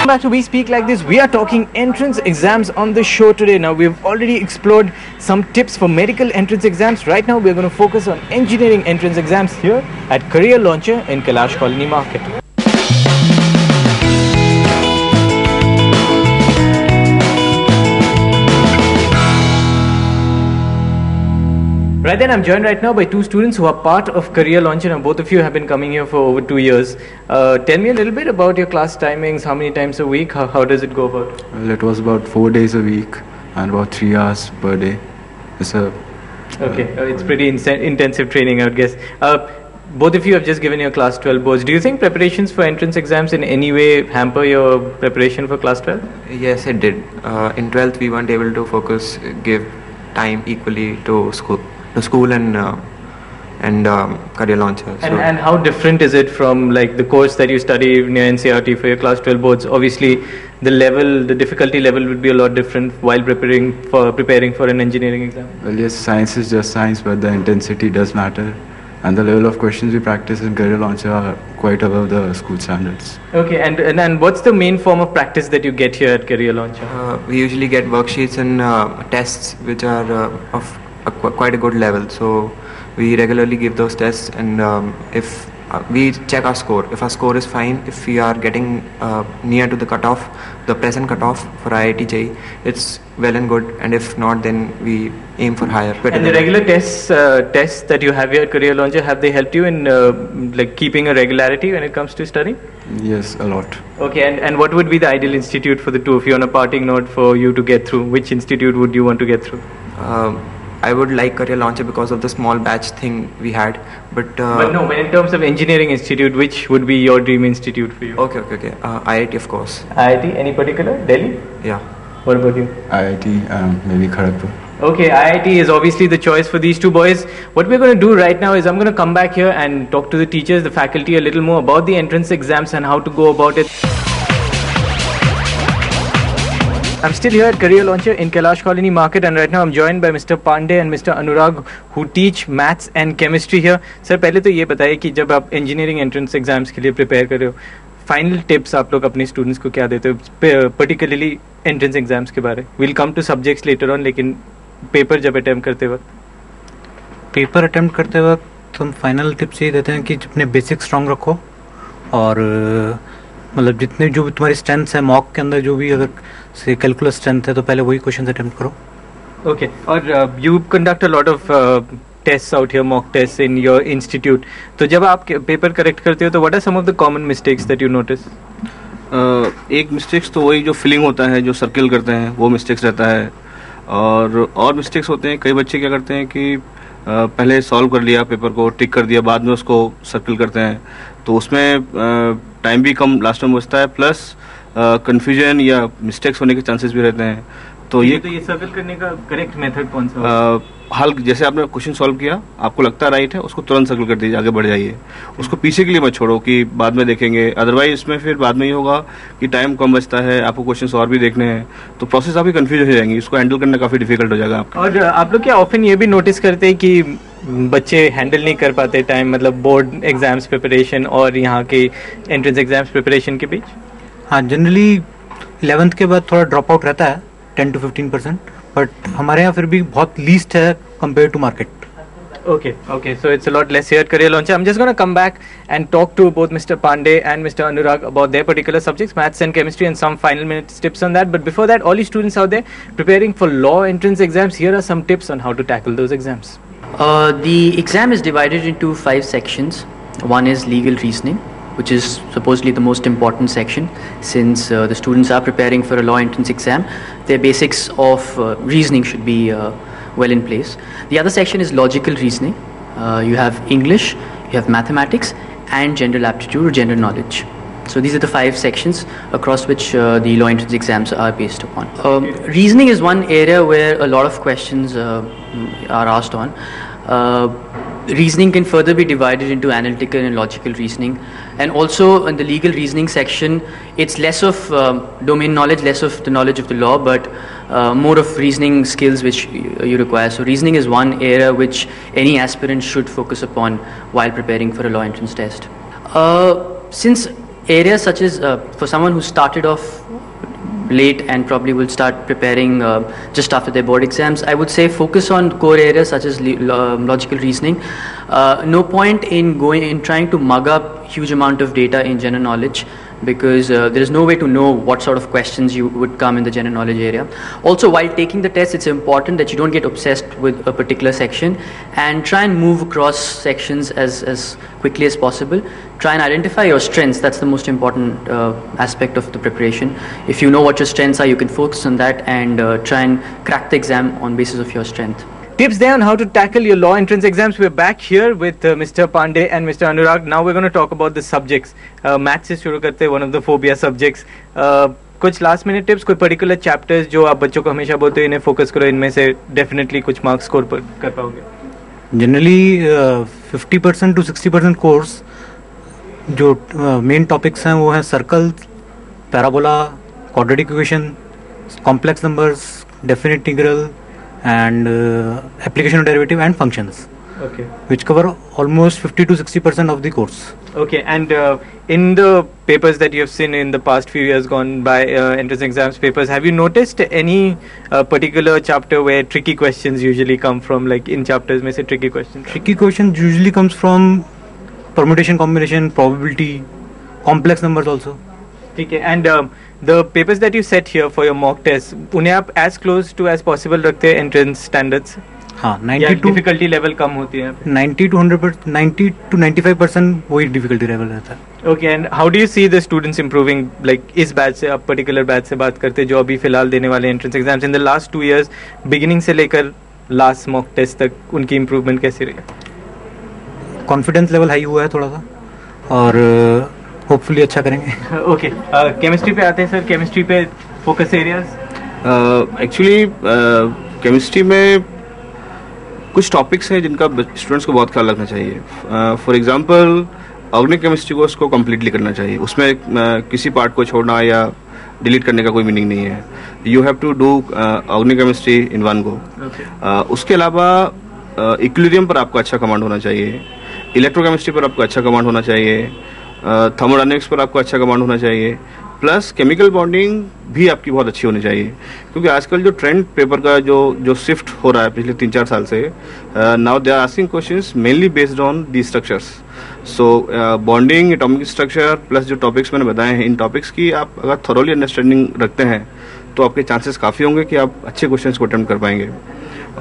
Back to We Speak Like This. We are talking entrance exams on the show today. Now we've already explored some tips for medical entrance exams. Right now we're going to focus on engineering entrance exams here at Career Launcher in Kailash Colony Market. Right then, I'm joined right now by two students who are part of Career Launcher, and both of you have been coming here for over 2 years. Tell me a little bit about your class timings, how many times a week, how does it go about? Well, it was about 4 days a week and about 3 hours per day. It's pretty intensive training, I would guess. Both of you have just given your class 12 boards. Do you think preparations for entrance exams in any way hamper your preparation for class 12? Yes, it did. In 12th, we weren't able to give time equally to school and Career Launcher. And how different is it from like the course that you study near NCERT for your class 12 boards? Obviously, the difficulty level would be a lot different while preparing for an engineering exam. Well, yes, science is just science, but the intensity does matter. And the level of questions we practice in Career Launcher are quite above the school standards. Okay, and what's the main form of practice that you get here at Career Launcher? We usually get worksheets and tests which are of quite a good level. So we regularly give those tests, and if we check our score. If our score is fine, if we are getting near to the cutoff, the present cutoff for IIT JEE, it's well and good, and if not, then we aim for higher. And the regular tests that you have here at Career Launcher, have they helped you in like keeping a regularity when it comes to studying? Yes, a lot. Okay, and what would be the ideal institute for the two of you on a parting note for you to get through? Which institute would you want to get through? I would like Career Launcher because of the small batch thing we had, but no, in terms of engineering institute, which would be your dream institute for you? Okay. IIT, of course. IIT, any particular? Delhi? Yeah. What about you? IIT, maybe Kharagpur. Okay, IIT is obviously the choice for these two boys. What we're going to do right now is I'm going to come back here and talk to the teachers, the faculty a little more about the entrance exams and how to go about it. I'm still here at Career Launcher in Kailash Colony Market, and right now I'm joined by Mr. Pandey and Mr. Anurag, who teach maths and chemistry here. Sir, पहले तो ये बताइए कि जब आप engineering entrance exams के लिए prepare कर रहे हो, final tips आप लोग अपने students को क्या देते हो, particularly entrance exams के बारे? We'll come to subjects later on, लेकिन paper जब attempt करते वक्त हम फाइनल टिप्स ये देते हैं कि अपने बेसिक स्ट्रांग रखो, और मतलब जितने जो भी तुम्हारी स्ट्रेंथ है मॉक के अंदर, जो भी अगर से कैलकुलस स्ट्रेंथ है तो पहले वही क्वेश्चन अटेम्प्ट करो. ओके, और you conduct a lot of tests out here, mock test in your institute. तो जब आप पेपर करेक्ट करते हो तो what are some of the common mistakes that you notice? एक मिस्टेक्स तो वही जो फिलिंग होता है, जो सर्किल करते हैं, वो मिस्टेक्स रहता है. और मिस्टेक्स होते हैं, कई बच्चे क्या करते हैं कि पहले सॉल्व कर लिया, पेपर को टिक कर दिया, बाद में उसको सर्किल करते हैं, तो उसमें टाइम भी कम लास्ट में बचता है, प्लस कंफ्यूजन या मिस्टेक्स होने के चांसेस भी रहते हैं. तो ये सर्किल करने का करेक्ट मेथड कौन सा? हल जैसे आपने क्वेश्चन सॉल्व किया, आपको लगता है राइट है, उसको तुरंत सर्किल कर दीजिए, आगे बढ़ जाइए. उसको पीछे के लिए मत छोड़ो कि बाद में देखेंगे, अदरवाइज इसमें फिर बाद में ये होगा कि टाइम कम बचता है, आपको क्वेश्चन और भी देखने हैं, तो प्रोसेस आपकी कंफ्यूज हो जाएंगी, उसको हैंडल करना काफी डिफिकल्ट हो जाएगा आपका. और आप लोग क्या ऑफन ये भी नोटिस करते हैं कि बच्चे हैंडल नहीं कर पाते टाइम, मतलब बोर्ड एग्जाम्स प्रिपरेशन और यहाँ के एंट्रेंस एग्जाम्स प्रिपरेशन के बीच? हाँ, जनरली 11th के बाद थोड़ा ड्रॉप आउट रहता है 10 to 15%, बट हमारे यहाँ फिर भी बहुत लीस्ट है compare to market. Okay, so it's a lot less here at Career Launcher. I'm just going to come back and talk to both Mr. Pandey and Mr. Anurag about their particular subjects, maths and chemistry, and some final minute tips on that. But before that, all you students out there preparing for law entrance exams, here are some tips on how to tackle those exams. The exam is divided into 5 sections. One is legal reasoning, which is supposedly the most important section, since the students are preparing for a law entrance exam. Their basics of reasoning should be well in place. The other section is logical reasoning. You have English, you have mathematics, and general aptitude or general knowledge. So these are the 5 sections across which the law entrance exams are based upon. Reasoning is one area where a lot of questions are asked on. Reasoning can further be divided into analytical and logical reasoning, and also in the legal reasoning section, it's less of domain knowledge, less of the knowledge of the law, but more of reasoning skills which you require. So reasoning is one area which any aspirant should focus upon while preparing for a law entrance test. Since areas such as for someone who started off late and probably will start preparing just after their board exams, I would say focus on core areas such as logical reasoning. No point in trying to mug up huge amount of data in general knowledge, because there is no way to know what sort of questions you would come in the general knowledge area. Also, while taking the test, it's important that you don't get obsessed with a particular section and try and move across sections as quickly as possible. Try and identify your strengths. That's the most important aspect of the preparation. If you know what your strengths are, you can focus on that and try and crack the exam on basis of your strength. Tips there on how to tackle your law entrance exams. We're back here with Mr. Pandey and Mr. Anurag. Now we're going to talk about the subjects. Maths से शुरू करते हैं, one of the phobia subjects. कुछ last minute tips, कोई particular chapters जो आप बच्चों को हमेशा बोलते हैं इन्हें focus करो, इनमें से definitely कुछ marks score कर पाओगे? Generally 50% to 60% course जो main topics हैं वो हैं circle, parabola, quadratic equation, complex numbers, definite integral, and application of derivative and functions, Okay. which cover almost 50 to 60% of the course. Okay, and in the papers that you have seen in the past few years gone by, entrance exams papers, have you noticed any particular chapter where tricky questions usually come from? Like in chapters में से tricky questions? Tricky questions usually comes from permutation, combination, probability, complex numbers also. ठीक है, and the papers that you set here for your mock test, उन्हें आप as close to as possible रखते हैं entrance standards? हाँ, या 90 to difficulty level कम होती है? 90 to 100%, 90 to 95% वही difficulty level रहता है. Okay, and how do you see the students improving? Like इस batch से, आप particular batch से बात करते हैं जो अभी फिलहाल देने वाले entrance exams, in the last 2 years, beginning से लेकर last mock test तक उनकी improvement कैसी रही? Confidence level high हुआ है थोड़ा सा और hopefully अच्छा करेंगे. Okay, chemistry पे आते हैं सर. chemistry पे focus areas? एक्चुअली केमिस्ट्री में कुछ टॉपिक्स हैं जिनका स्टूडेंट्स को बहुत ख्याल रखना चाहिए. फॉर एग्जांपल ऑर्गेनिक केमिस्ट्री को उसको कम्प्लीटली करना चाहिए. उसमें किसी पार्ट को छोड़ना या डिलीट करने का कोई मीनिंग नहीं है. You have to do organic chemistry in one go. उसके अलावा इक्विलिब्रियम पर आपको अच्छा कमांड होना चाहिए. इलेक्ट्रोकेमिस्ट्री पर आपको अच्छा कमांड होना चाहिए. थर्मोडायनेमिक्स पर आपको अच्छा कमांड होना चाहिए. प्लस केमिकल बॉन्डिंग भी आपकी बहुत अच्छी होनी चाहिए, क्योंकि आजकल जो ट्रेंड पेपर का जो शिफ्ट हो रहा है पिछले 3-4 साल से, now they are asking questions mainly based on the structures. So bonding, atomic structure plus जो टॉपिक्स मैंने बताए हैं, इन टॉपिक्स की आप अगर थॉरोली अंडरस्टैंडिंग रखते हैं तो आपके चांसेस काफ़ी होंगे कि आप अच्छे क्वेश्चंस को अटेम्प्ट कर पाएंगे.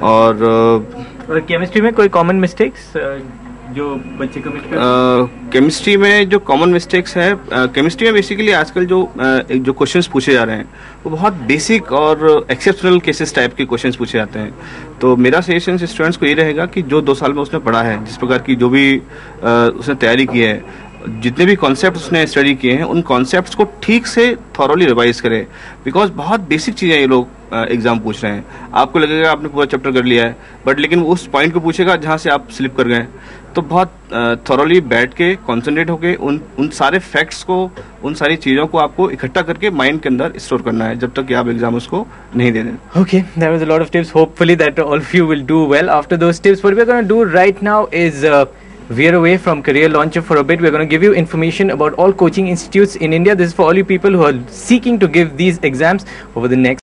और केमिस्ट्री में कोई कॉमन मिस्टेक्स जो बच्चे कमिट करते हैं? केमिस्ट्री में जो कॉमन मिस्टेक्स है, केमिस्ट्री में बेसिकली आजकल जो क्वेश्चंस पूछे जा रहे हैं वो बहुत बेसिक और एक्सेप्शनल केसेस टाइप के क्वेश्चंस पूछे जाते हैं. तो मेरा सजेशन स्टूडेंट्स को ये रहेगा कि जो 2 साल में उसने पढ़ा है, जिस प्रकार की जो भी उसने तैयारी की है, जितने भी कॉन्सेप्ट उसने स्टडी किए हैं, उन कॉन्सेप्ट्स को ठीक से थॉरोली रिवाइज करें. बिकॉज बहुत बेसिक चीज़ें ये लोग एग्जाम पूछ रहे हैं. आपको लगेगा आपने पूरा चैप्टर कर लिया है, बट लेकिन उस पॉइंट को पूछेगा जहाँ से आप स्लिप कर गए. तो बहुत थॉरोली बैठ के कॉन्सेंट्रेट होके उन सारे फैक्ट्स को, उन सारी चीज़ों को आपको इकट्ठा करके माइंड के अंदर स्टोर करना है जब तक कि आप एग्जाम उसको नहीं दे दें. Okay, there was a lot of tips. Hopefully that all of you will do well after those tips. What we're going to do right now is veer away from Career Launcher for a bit. We're going to give you information about all coaching institutes in India. This is for all you people who are seeking to give these exams over the next